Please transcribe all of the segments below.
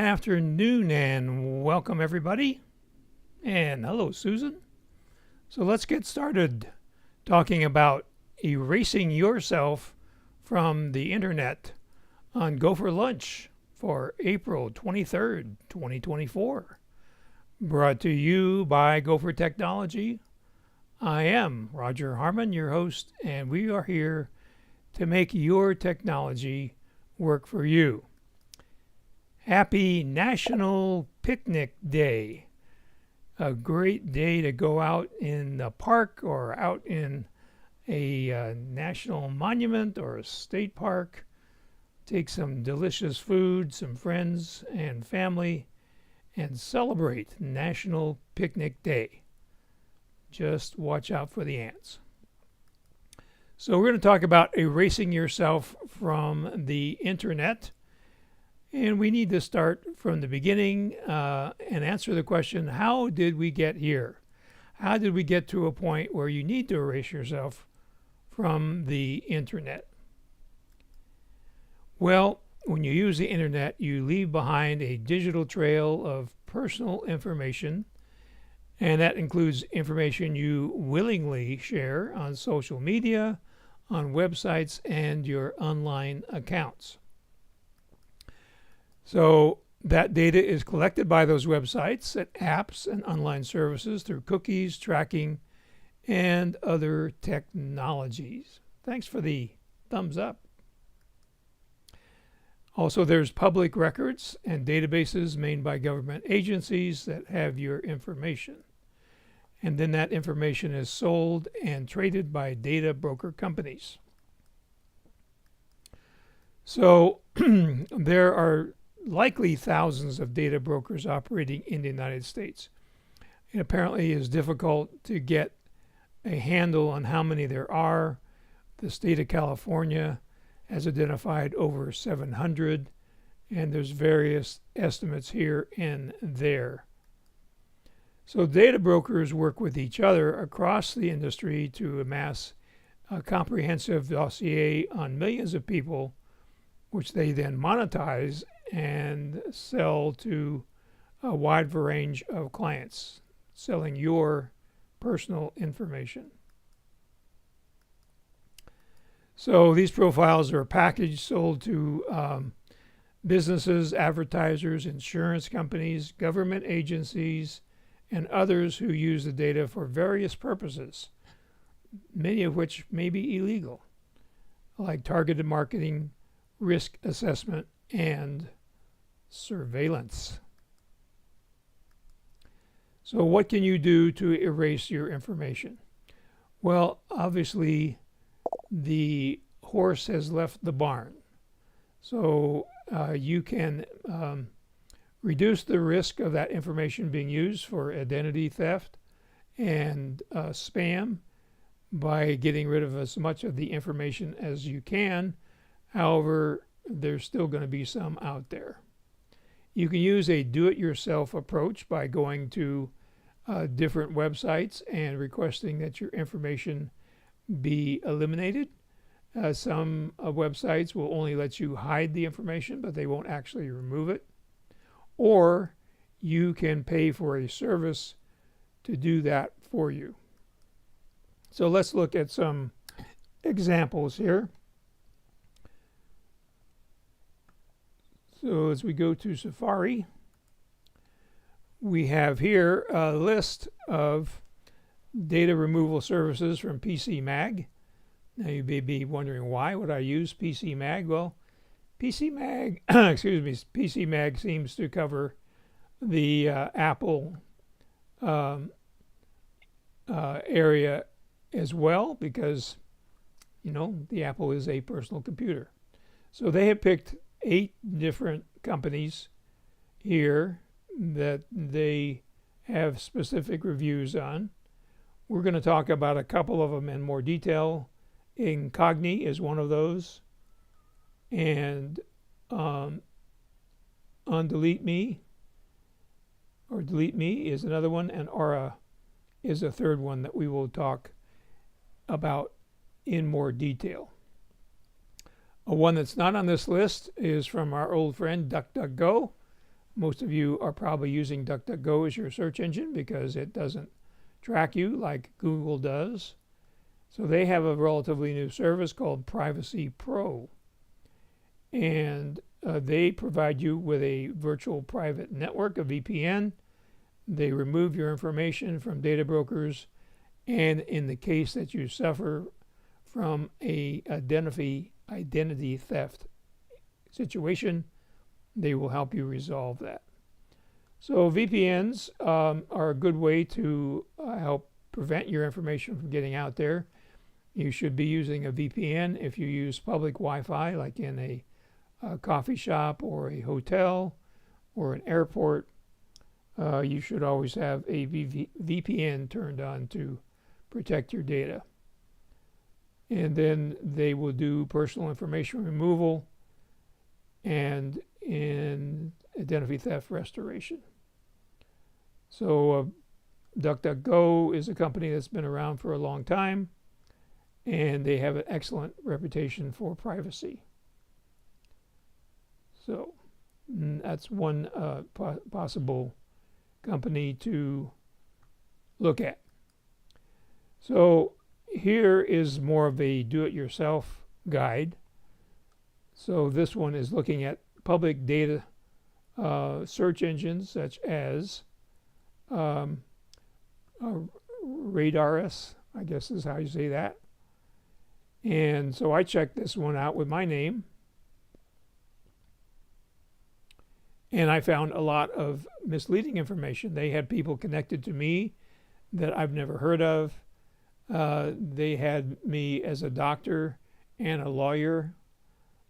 afternoon and welcome everybody. And hello, Susan. So let's get started talking about erasing yourself from the internet on GoFor Lunch for April 23rd, 2024. Brought to you by GoFor Technology. I am Roger Harmon, your host, and we are here to make your technology work for you. Happy National Picnic Day. A great day to go out in the park or out in a national monument or a state park. Take some delicious food, some friends and family, and celebrate National Picnic Day. Just watch out for the ants. So we're going to talk about erasing yourself from the internet. And we need to start from the beginning and answer the question, how did we get here? How did we get to a point where you need to erase yourself from the internet? Well, when you use the internet, you leave behind a digital trail of personal information, and that includes information you willingly share on social media, on websites, and your online accounts. So that data is collected by those websites and apps and online services through cookies, tracking, and other technologies. Thanks for the thumbs up. Also, there's public records and databases made by government agencies that have your information. And then that information is sold and traded by data broker companies. So there are likely thousands of data brokers operating in the United States. It apparently is difficult to get a handle on how many there are. The state of California has identified over 700, and there's various estimates here and there. So data brokers work with each other across the industry to amass a comprehensive dossier on millions of people, which they then monetize and sell to a wide range of clients, selling your personal information. So these profiles are packaged, sold to businesses, advertisers, insurance companies, government agencies, and others who use the data for various purposes, many of which may be illegal, like targeted marketing, risk assessment, and surveillance. So what can you do to erase your information? Well, obviously the horse has left the barn. So you can reduce the risk of that information being used for identity theft and spam by getting rid of as much of the information as you can. However, there's still going to be some out there. You can use a do-it-yourself approach by going to different websites and requesting that your information be eliminated. Some websites will only let you hide the information, but they won't actually remove it. Or you can pay for a service to do that for you. So let's look at some examples here. So as we go to Safari, we have here a list of data removal services from PC Mag. Now you may be wondering, why would I use PC Mag? Well, PC Mag, PC Mag seems to cover the Apple area as well, because the Apple is a personal computer. So they have picked 8 different companies here that they have specific reviews on. We're going to talk about a couple of them in more detail. Incogni is one of those, and Delete Me is another one, and Aura is a third one that we will talk about in more detail. One that's not on this list is from our old friend DuckDuckGo. Most of you are probably using DuckDuckGo as your search engine because it doesn't track you like Google does. So they have a relatively new service called Privacy Pro. And they provide you with a virtual private network, a VPN. They remove your information from data brokers. And in the case that you suffer from a identity theft situation, they will help you resolve that. So VPNs are a good way to help prevent your information from getting out there. You should be using a VPN if you use public Wi-Fi, like in a coffee shop or a hotel or an airport. You should always have a VPN turned on to protect your data. And then they will do personal information removal and in identity theft restoration. So DuckDuckGo is a company that's been around for a long time, and they have an excellent reputation for privacy. So that's one possible company to look at. So here is more of a do-it-yourself guide. So this one is looking at public data search engines such as Radaris, I guess is how you say that. And so I checked this one out with my name, and I found a lot of misleading information. They had people connected to me that I've never heard of. They had me as a doctor and a lawyer,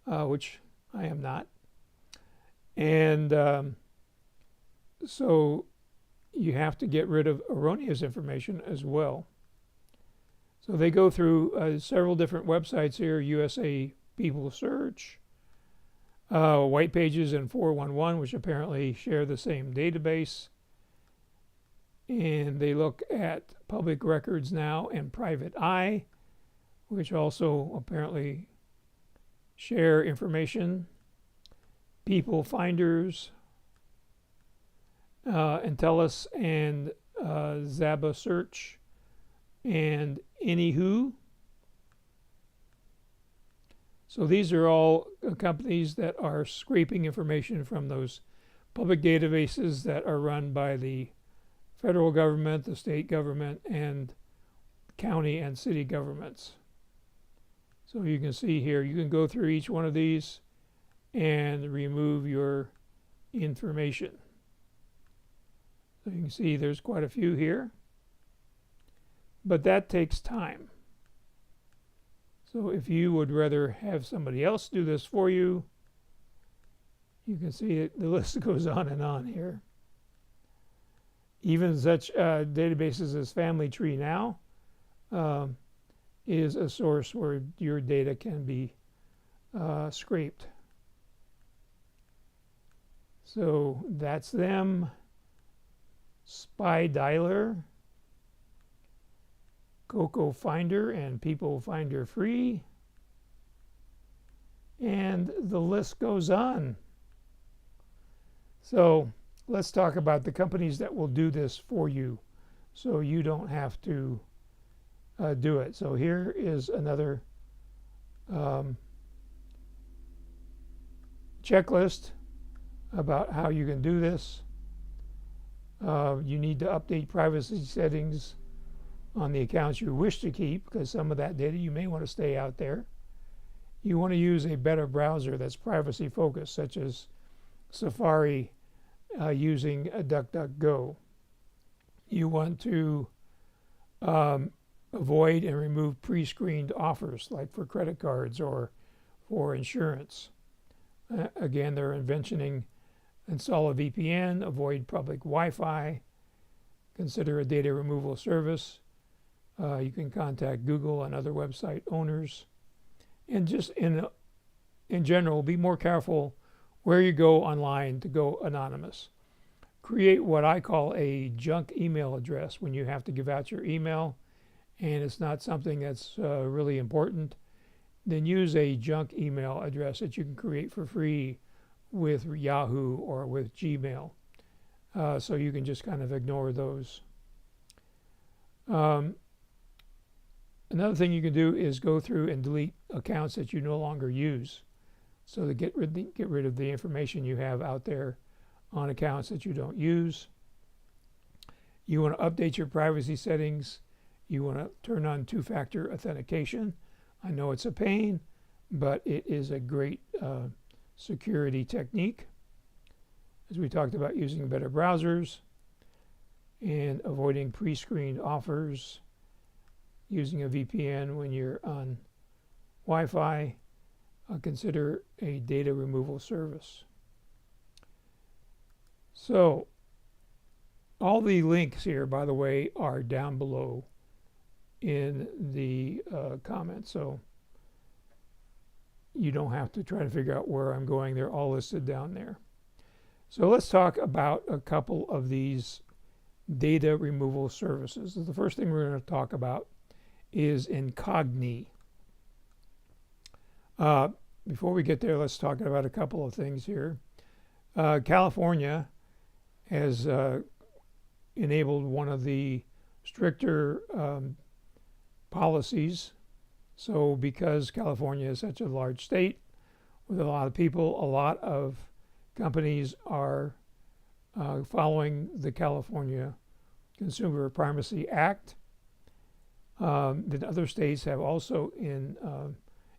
which I am not. And so you have to get rid of erroneous information as well. So they go through several different websites here: USA People Search, White Pages, and 411, which apparently share the same database. And they look at Public Records Now and Private Eye, which also apparently share information. People Finders, Entellus and Zaba Search, and Anywho. So these are all companies that are scraping information from those public databases that are run by the federal government, the state government, and county and city governments. So you can see here, you can go through each one of these and remove your information. So you can see there's quite a few here, but that takes time. So if you would rather have somebody else do this for you, you can see it, the list goes on and on here. Even such databases as Family Tree Now is a source where your data can be scraped. So that's them. Spy Dialer, Coco Finder, and People Finder Free. And the list goes on. So let's talk about the companies that will do this for you so you don't have to do it. So here is another checklist about how you can do this. You need to update privacy settings on the accounts you wish to keep, because some of that data you may want to stay out there. You want to use a better browser that's privacy focused, such as Safari using DuckDuckGo. You want to avoid and remove pre-screened offers, like for credit cards or for insurance. Again, they're inventioning install a VPN, avoid public Wi-Fi, consider a data removal service. You can contact Google and other website owners. And just in general, be more careful where you go online to go anonymous. Create what I call a junk email address when you have to give out your email and it's not something that's really important. Then use a junk email address that you can create for free with Yahoo or with Gmail. So you can just kind of ignore those. Another thing you can do is go through and delete accounts that you no longer use. So to get rid of the information you have out there on accounts that you don't use. You want to update your privacy settings. You want to turn on two-factor authentication. I know it's a pain, but it is a great security technique. As we talked about, using better browsers and avoiding pre-screened offers, using a VPN when you're on Wi-Fi. Consider a data removal service. So all the links here, by the way, are down below in the comments, so you don't have to try to figure out where I'm going. They're all listed down there. So let's talk about a couple of these data removal services. The first thing we're going to talk about is Incogni. Before we get there, let's talk about a couple of things here. California has enabled one of the stricter policies. So because California is such a large state with a lot of people, a lot of companies are following the California Consumer Privacy Act. The other states have also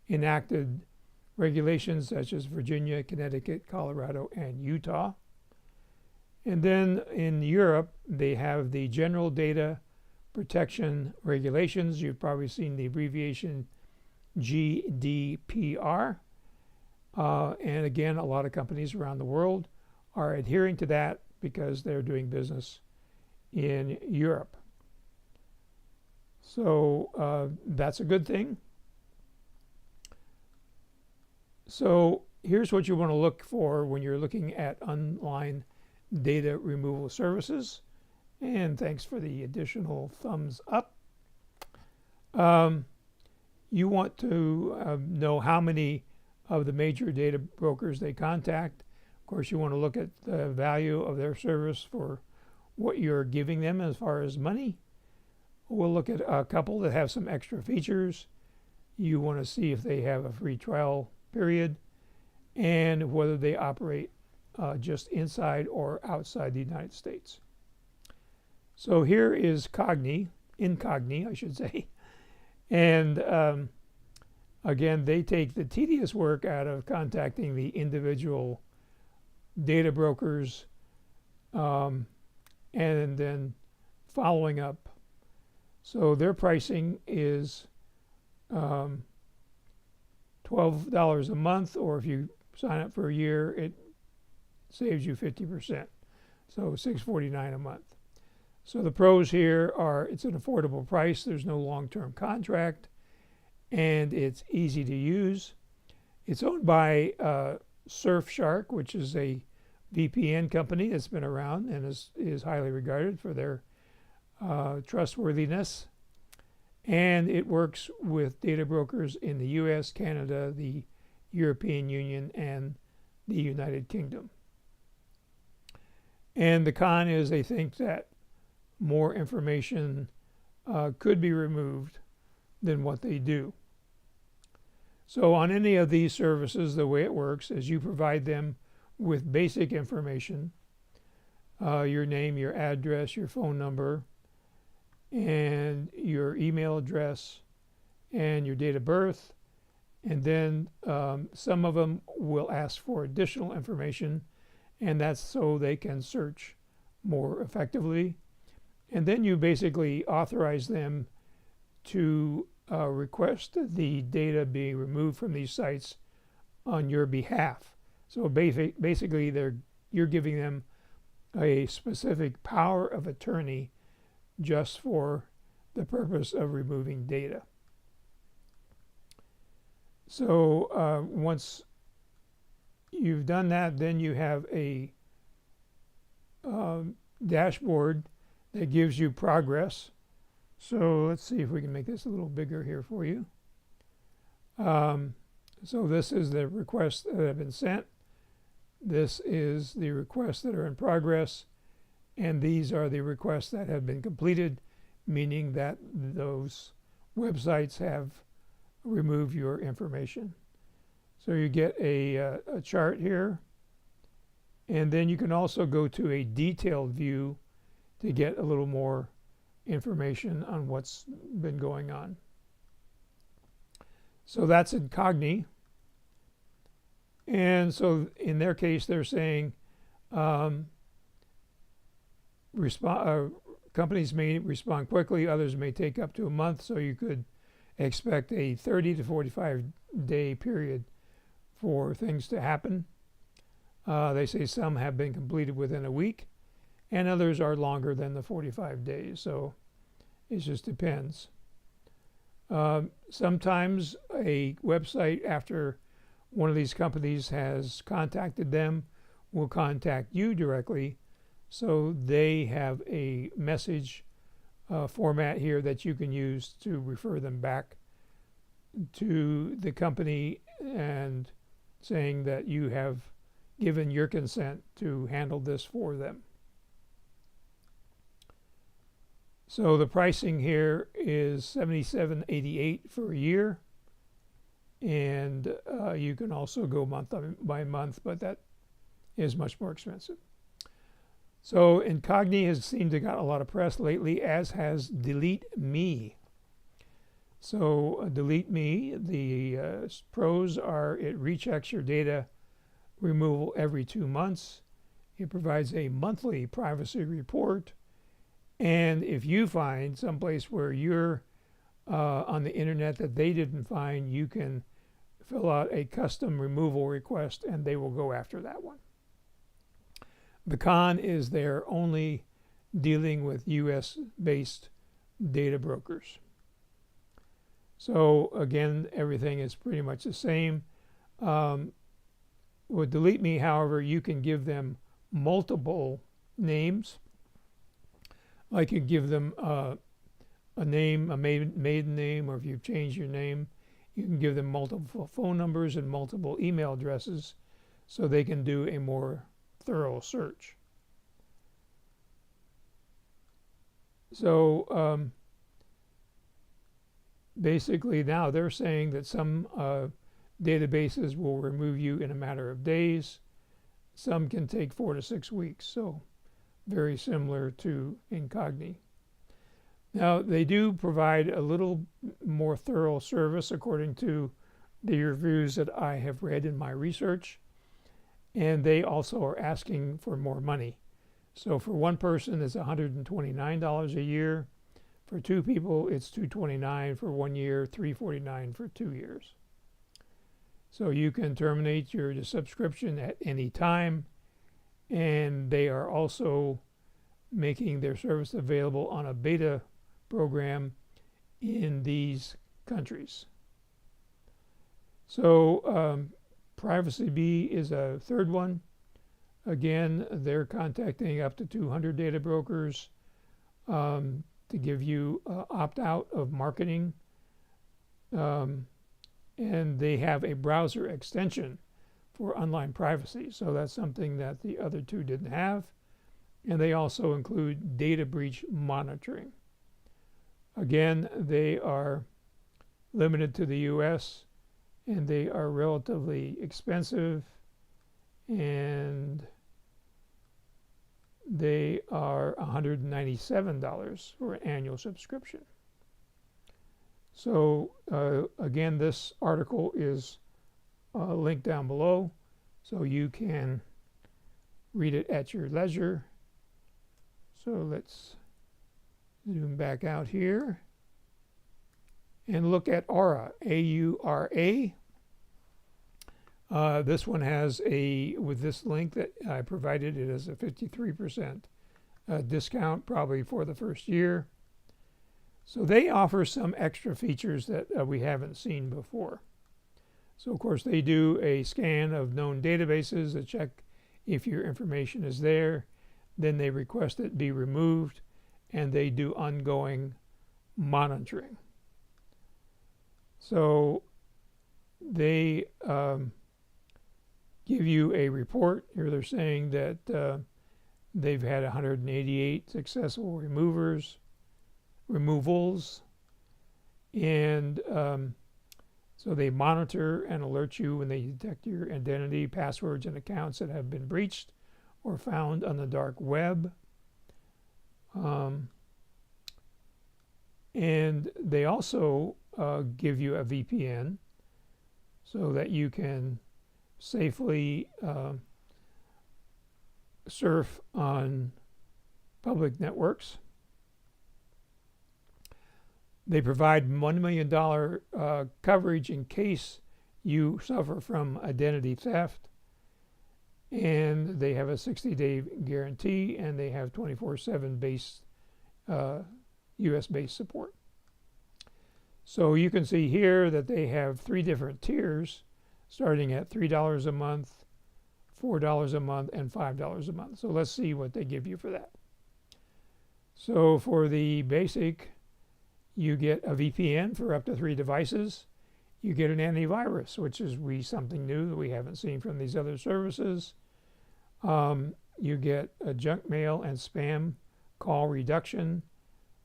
enacted regulations such as Virginia, Connecticut, Colorado, and Utah. And then in Europe, they have the General Data Protection Regulations. You've probably seen the abbreviation GDPR. And again, a lot of companies around the world are adhering to that because they're doing business in Europe. So that's a good thing. So here's what you want to look for when you're looking at online data removal services. And thanks for the additional thumbs up. You want to know how many of the major data brokers they contact. Of course, you want to look at the value of their service for what you're giving them as far as money. We'll look at a couple that have some extra features. You want to see if they have a free trial period and whether they operate just inside or outside the United States. So here is Incogni, I should say. And again, they take the tedious work out of contacting the individual data brokers and then following up. So their pricing is $12 a month, or if you sign up for a year, it saves you 50%. So $6.49 a month. So the pros here are it's an affordable price, there's no long-term contract, and it's easy to use. It's owned by Surfshark, which is a VPN company that's been around and is highly regarded for their trustworthiness. And it works with data brokers in the US, Canada, the European Union, and the United Kingdom. And the con is they think that more information could be removed than what they do. So on any of these services, the way it works is you provide them with basic information, your name, your address, your phone number, and your email address, and your date of birth. And then some of them will ask for additional information, and that's so they can search more effectively. And then you basically authorize them to request the data be removed from these sites on your behalf. So basically you're giving them a specific power of attorney just for the purpose of removing data. So once you've done that, then you have a dashboard that gives you progress. So let's see if we can make this a little bigger here for you. So this is the requests that have been sent. This is the requests that are in progress, and these are the requests that have been completed, meaning that those websites have removed your information. So you get a chart here, and then you can also go to a detailed view to get a little more information on what's been going on. So that's in Cogni. And so in their case, they're saying companies may respond quickly, others may take up to a month, so you could expect a 30 to 45 day period for things to happen. They say some have been completed within a week, and others are longer than the 45 days, so it just depends. Sometimes a website, after one of these companies has contacted them, will contact you directly, so they have a message format here that you can use to refer them back to the company and saying that you have given your consent to handle this for them. So the pricing here is $77.88 for a year, and you can also go month by month, but that is much more expensive. So Incogni has seemed to got a lot of press lately, as has Delete Me. So Delete Me, the pros are it rechecks your data removal every 2 months. It provides a monthly privacy report. And if you find someplace where you're on the internet that they didn't find, you can fill out a custom removal request and they will go after that one. The con is they're only dealing with US-based data brokers. So again, everything is pretty much the same. With Delete Me, however, you can give them multiple names. Like you give them a name, a maiden name, or if you've changed your name, you can give them multiple phone numbers and multiple email addresses so they can do a more thorough search. So basically now they're saying that some databases will remove you in a matter of days. Some can take 4 to 6 weeks. So very similar to Incogni. Now, they do provide a little more thorough service according to the reviews that I have read in my research, and they also are asking for more money. So for one person, it's $129 a year. For 2 people, it's $229 for 1 year, $349 for 2 years. So you can terminate your subscription at any time. And they are also making their service available on a beta program in these countries. So Privacy Bee is a third one. Again, they're contacting up to 200 data brokers to give you opt-out of marketing. And they have a browser extension for online privacy. So that's something that the other 2 didn't have. And they also include data breach monitoring. Again, they are limited to the US and they are relatively expensive, and they are $197 for an annual subscription. So again, this article is linked down below, so you can read it at your leisure. So let's zoom back out here and look at Aura, A-U-R-A. This one has with this link that I provided, it has a 53% discount, probably for the first year. So they offer some extra features that we haven't seen before. So of course they do a scan of known databases to check if your information is there. Then they request it be removed, and they do ongoing monitoring. So they give you a report. Here they're saying that they've had 188 successful removals, and so they monitor and alert you when they detect your identity, passwords, and accounts that have been breached or found on the dark web. And they also give you a VPN so that you can safely surf on public networks. They provide $1 million coverage in case you suffer from identity theft. And they have a 60-day guarantee, and they have 24/7 US-based support. So you can see here that they have 3 different tiers, starting at $3 a month, $4 a month, and $5 a month. So let's see what they give you for that. So for the basic, you get a VPN for up to 3 devices. You get an antivirus, which is something new that we haven't seen from these other services. You get a junk mail and spam call reduction,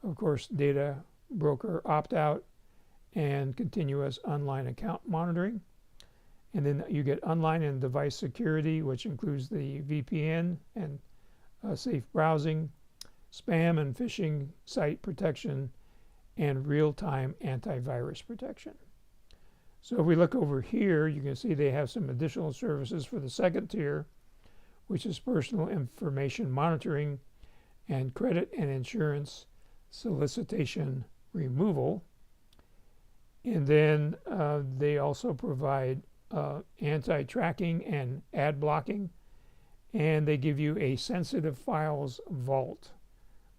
of course, data broker opt-out, and continuous online account monitoring. And then you get online and device security, which includes the VPN and safe browsing, spam and phishing site protection, and real-time antivirus protection. So if we look over here, you can see they have some additional services for the second tier, which is personal information monitoring and credit and insurance solicitation removal. And then they also provide anti-tracking and ad blocking, and they give you a sensitive files vault,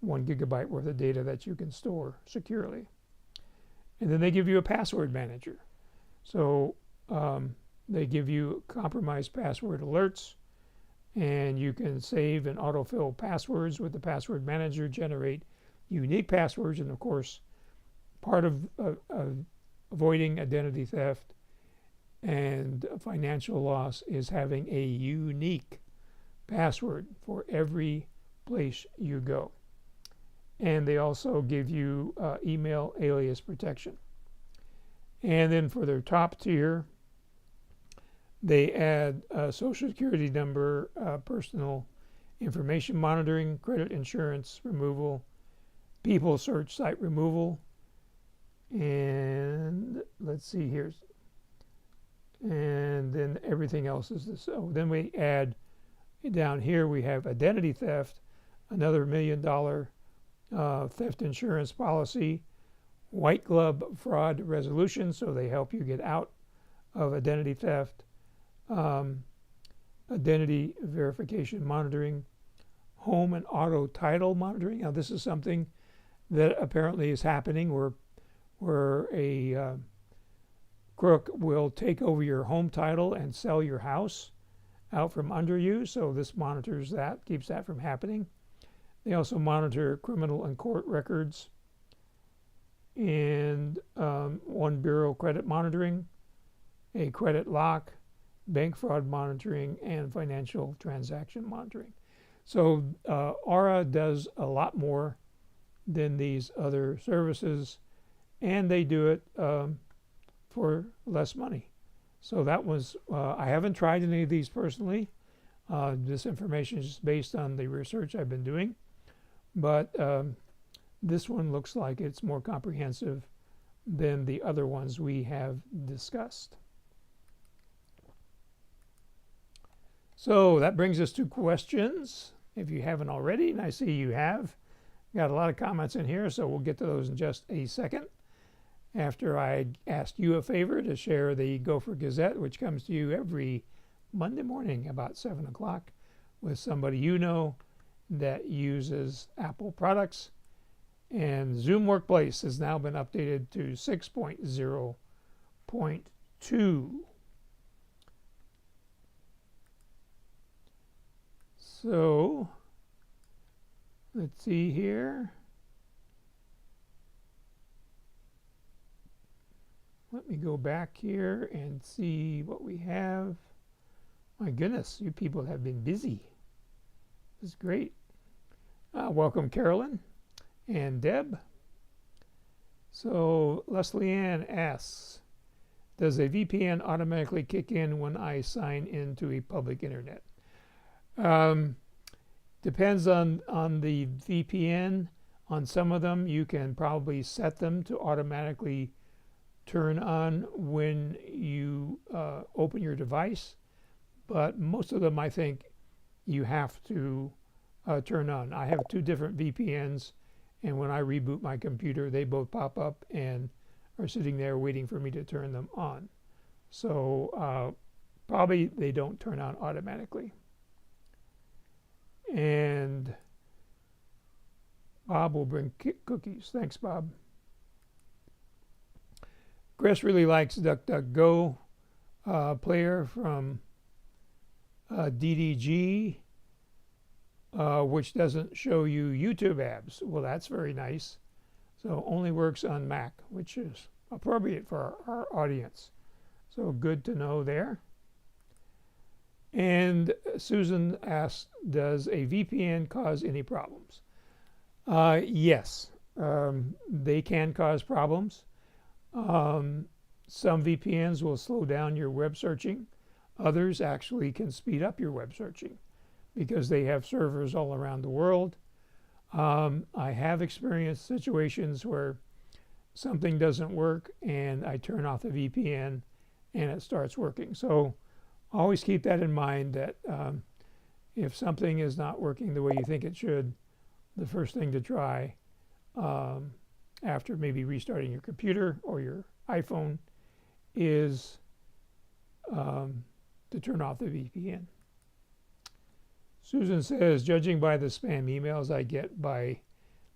1 gigabyte worth of data that you can store securely. And then they give you a password manager. So they give you compromised password alerts, and you can save and autofill passwords with the password manager, generate unique passwords, and of course, part of avoiding identity theft and financial loss is having a unique password for every place you go. And they also give you email alias protection. And then for their top tier, they add a social security number, personal information monitoring, credit insurance removal, people search site removal, and let's see here. And then everything else is this. So then we add down here, we have identity theft, another $1 million theft insurance policy, white glove fraud resolution, so they help you get out of identity theft, identity verification monitoring, home and auto title monitoring. Now this is something that apparently is happening where a crook will take over your home title and sell your house out from under you. So this monitors that, keeps that from happening. They also monitor criminal and court records, and 1 bureau credit monitoring, a credit lock, bank fraud monitoring, and financial transaction monitoring. So Aura does a lot more than these other services, and they do it for less money. So that was, I haven't tried any of these personally. This information is based on the research I've been doing, but this one looks like it's more comprehensive than the other ones we have discussed. So that brings us to questions, if you haven't already, and I see you have. Got a lot of comments in here, so we'll get to those in just a second. After I ask you a favor to share the GoFor Gazette, which comes to you every Monday morning about 7 o'clock, with somebody you know that uses Apple products. And Zoom Workplace has now been updated to 6.0.2. So let's see here. Let me go back here and see what we have. My goodness, you people have been busy. This is great. Welcome, Carolyn and Deb. So Leslie Ann asks, does a VPN automatically kick in when I sign into a public internet? Depends on the VPN. On some of them, you can probably set them to automatically turn on when you open your device, but most of them, I think, you have to turn on. I have two different VPNs, and when I reboot my computer, they both pop up and are sitting there waiting for me to turn them on. So probably they don't turn on automatically. And Bob will bring cookies. Thanks, Bob. Chris really likes DuckDuckGo player from DDG, which doesn't show you YouTube ads. Well, that's very nice. So only works on Mac, which is appropriate for our audience. So good to know there. And Susan asks, does a VPN cause any problems? Yes, they can cause problems. Some VPNs will slow down your web searching. Others actually can speed up your web searching because they have servers all around the world. I have experienced situations where something doesn't work and I turn off the VPN and it starts working. So always keep that in mind, that if something is not working the way you think it should, the first thing to try after maybe restarting your computer or your iPhone is to turn off the VPN. Susan says, judging by the spam emails I get by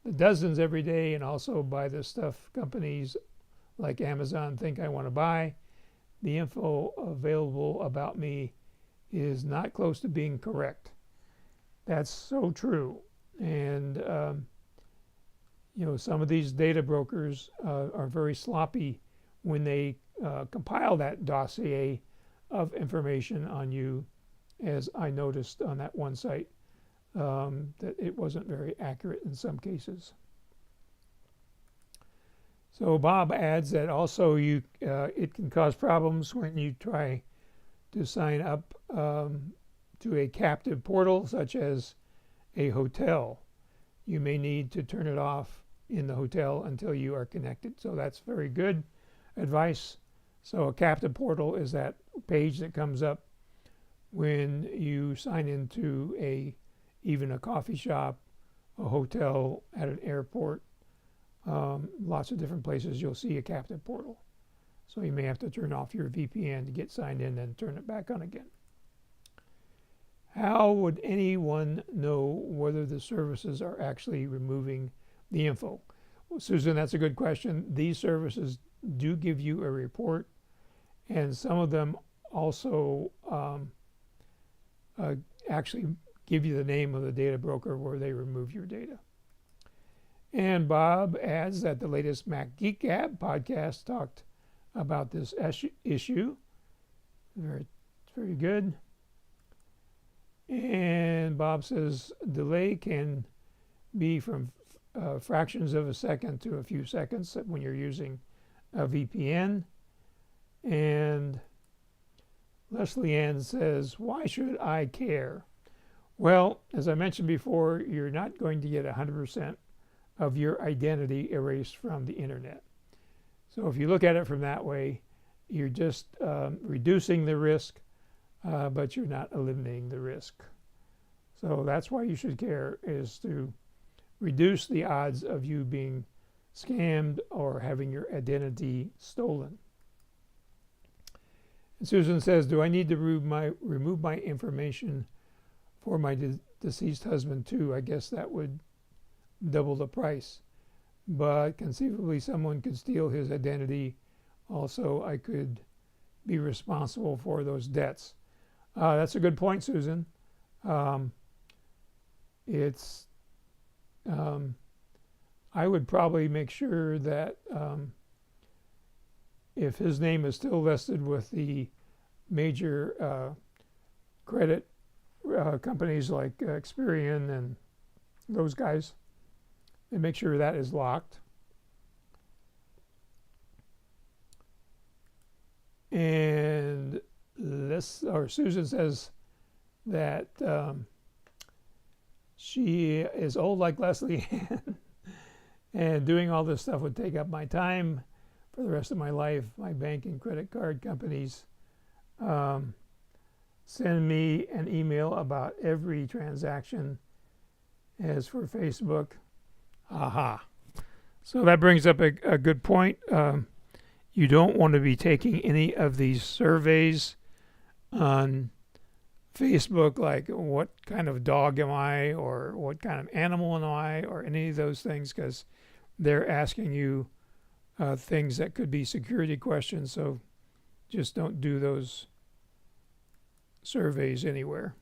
the dozens every day and also by the stuff companies like Amazon think I want to buy, the info available about me is not close to being correct. That's so true. And some of these data brokers are very sloppy when they compile that dossier of information on you, as I noticed on that one site, that it wasn't very accurate in some cases. So Bob adds that also it can cause problems when you try to sign up to a captive portal such as a hotel. You may need to turn it off in the hotel until you are connected. So that's very good advice. So a captive portal is that page that comes up when you sign into even a coffee shop, a hotel, at an airport. Lots of different places you'll see a captive portal. So you may have to turn off your VPN to get signed in and turn it back on again. How would anyone know whether the services are actually removing the info? Well, Susan, that's a good question. These services do give you a report, and some of them also actually give you the name of the data broker where they remove your data. And Bob adds that the latest Mac Geek Gab podcast talked about this issue. Very good. And Bob says delay can be from fractions of a second to a few seconds when you're using a VPN. And Leslie Ann says, why should I care? Well, as I mentioned before, you're not going to get 100% of your identity erased from the internet. So if you look at it from that way, you're just reducing the risk, but you're not eliminating the risk. So that's why you should care, is to reduce the odds of you being scammed or having your identity stolen. And Susan says, do I need to remove my information for my deceased husband too? I guess that would double the price. But conceivably someone could steal his identity. Also, I could be responsible for those debts. That's a good point, Susan. I would probably make sure that if his name is still listed with the major credit companies like Experian and those guys, and make sure that is locked. And Susan says that she is old like Leslie Ann, and doing all this stuff would take up my time for the rest of my life. My bank and credit card companies send me an email about every transaction. As for Facebook, aha. So that brings up a good point. You don't want to be taking any of these surveys on Facebook, like what kind of dog am I, or what kind of animal am I, or any of those things, because they're asking you things that could be security questions. So just don't do those surveys anywhere.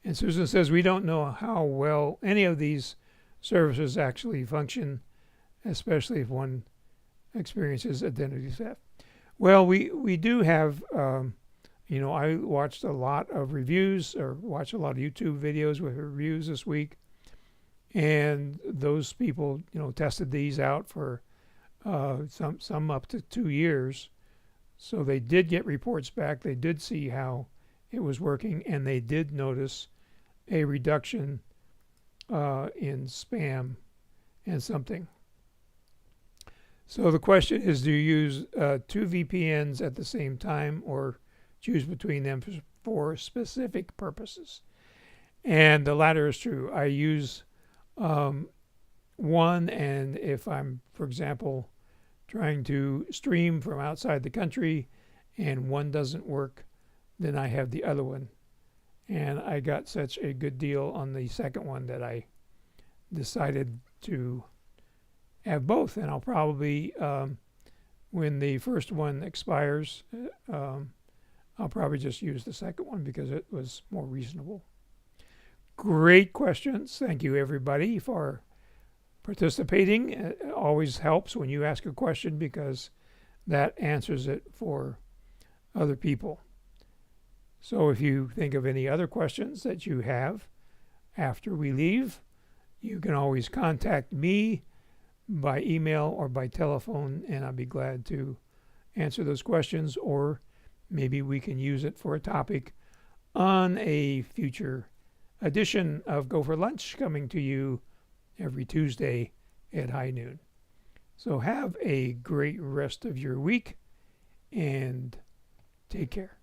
And Susan says we don't know how well any of these services actually function, especially if one experiences identity theft. Well, we do have, I watched a lot of reviews, or watched a lot of YouTube videos with reviews this week, and those people, tested these out for some up to 2 years. So they did get reports back. They did see how it was working, and they did notice a reduction in spam and something. So the question is, do you use 2 VPNs at the same time, or choose between them for specific purposes? And the latter is true. I use one, and if I'm, for example, trying to stream from outside the country and one doesn't work, then I have the other one. And I got such a good deal on the second one that I decided to have both. And I'll probably, when the first one expires, I'll probably just use the second one because it was more reasonable. Great questions. Thank you, everybody, for participating. It always helps when you ask a question because that answers it for other people. So if you think of any other questions that you have after we leave, you can always contact me by email or by telephone, and I'll be glad to answer those questions, or maybe we can use it for a topic on a future edition of Go for Lunch, coming to you every Tuesday at high noon. So have a great rest of your week and take care.